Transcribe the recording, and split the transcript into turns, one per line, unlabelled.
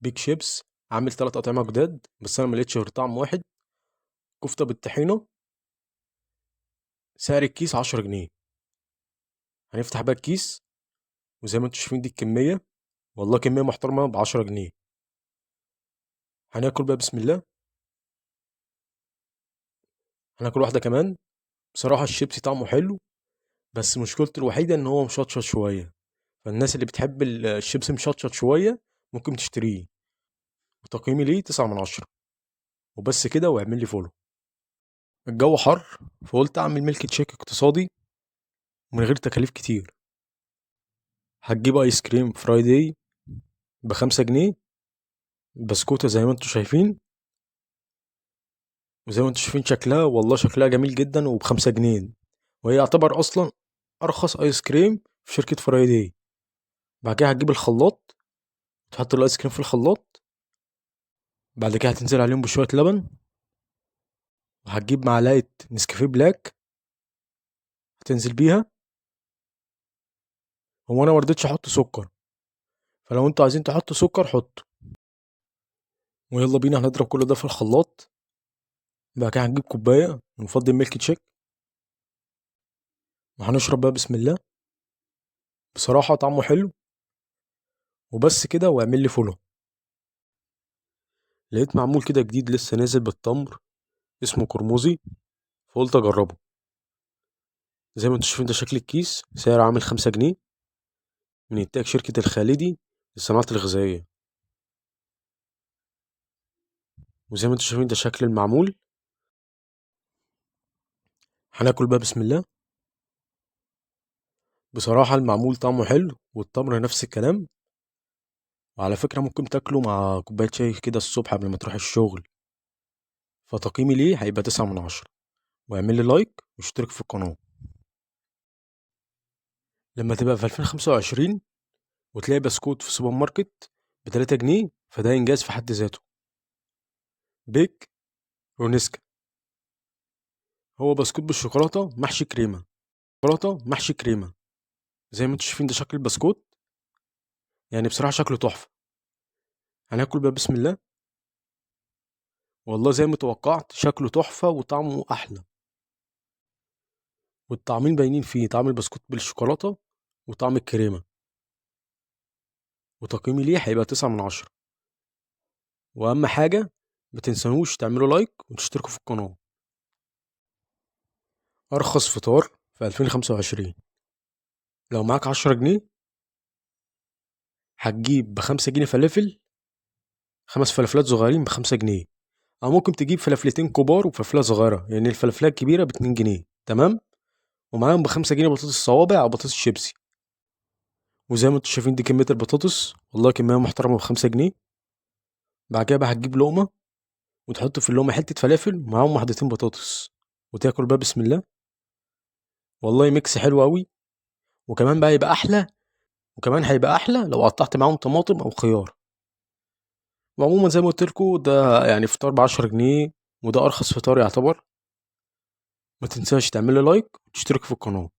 بيك شيبس. عامل 3 أطعمة جداد بس أنا ملقتش غير طعم واحد. كفتة بالطحينة. سعر الكيس 10 جنيه. هنفتح بقى الكيس، وزي ما انتوا شايفين دي الكمية. والله كمية محترمة ب10 جنيه. هناكل بقى بسم الله. هناكل واحدة كمان. بصراحة الشيبسي طعمه حلو، بس مشكلته الوحيدة إن هو مشطشط شوية. فالناس اللي بتحب الشيبسي مشطشط شوية ممكن تشتريه. وتقييمي ليه 9 من 10. وبس كده، واعمل لي فولو. الجو حر، فقلت أعمل ميلك تشيك اقتصادي ومن غير تكاليف كتير. هتجيب آيس كريم فرايداي ب5 جنيه. بسكوتة زي ما انتوا شايفين. وزي ما انتوا شايفين شكلها، والله شكلها جميل جدا وب5 جنيه. وهي يعتبر أصلا أرخص آيس كريم في شركة فرايداي. بعد كده هتجيب الخلاط، تحط الآيس كريم في الخلاط. بعد كده هتنزل عليهم بشوية لبن. وهتجيب معلقة نسكافيه بلاك، هتنزل بيها. هو أنا مرضتش أحط سكر، فلو انتوا عايزين تحطوا سكر حطوا. ويلا بينا هنضرب كل ده في الخلاط. بعد كده هنجيب كوباية ونفضي الميلك تشيك، وهنشرب بقى بسم الله. بصراحة طعمه حلو. وبس كده، واعمل لي فولو. لقيت معمول كده جديد لسه نازل بالتمر، اسمه قرمزي، فقلت اجربه. زي ما انتوا شايفين ده شكل الكيس، سعره عامل 5 جنيه، من انتاج شركة الخالدي للصناعات الغذائية. وزي ما انتوا شايفين ده شكل المعمول. هناكل بقى بسم الله. بصراحة المعمول طعمه حلو، والتمر نفس الكلام. وعلى فكرة ممكن تاكله مع كوباية شاي كده الصبح قبل ما تروح الشغل. فتقييمي ليه هيبقى 9 من 10. واعمل لي لايك واشترك في القناة. لما تبقى في 2025 وتلاقي بسكوت في سوبر ماركت ب3 جنيه، فده إنجاز في حد ذاته. بيك رونيسكا. هو بسكوت بالشوكولاتة محشي كريمة. شوكولاتة محشي كريمة. زي ما انتوا شايفين ده شكل البسكوت. يعني بصراحة شكله تحفة. هناكل بقى بسم الله. والله زي ما توقعت شكله تحفة وطعمه أحلى. والطعمين باينين فيه، طعم البسكوت بالشوكولاتة وطعم الكريمة. وتقييمي ليه هيبقى 9 من 10. وأهم حاجة، متنسانوش تعملوا لايك وتشتركوا في القناة. أرخص فطار في 2025. لو معاك 10 جنيه هتجيب ب5 جنيه فلافل. 5 فلافلات صغيرين ب5 جنيه. أو ممكن تجيب فلافلتين كبار وفلافلة صغيرة، يعني الفلافلة الكبيرة ب2 جنيه. تمام. ومعاهم ب5 جنيه بطاطس صوابع أو بطاطس شيبسي. وزي ما انتوا شايفين دي كمية البطاطس، والله كمية محترمة ب5 جنيه. بعد كده بقى هتجيب لقمة، وتحط في اللقمة حتة فلافل ومعاهم واحدتين بطاطس، وتاكل بقى بسم الله. والله ميكس حلو أوي. وكمان بقى يبقى أحلى. وكمان هيبقى أحلى لو قطعت معاهم طماطم أو خيار. وعموما زي ما قلت لكم ده يعني فطار ب10 جنيه. وده أرخص فطار يعتبر. ما تنساش تعمل لي لايك وتشترك في القناة.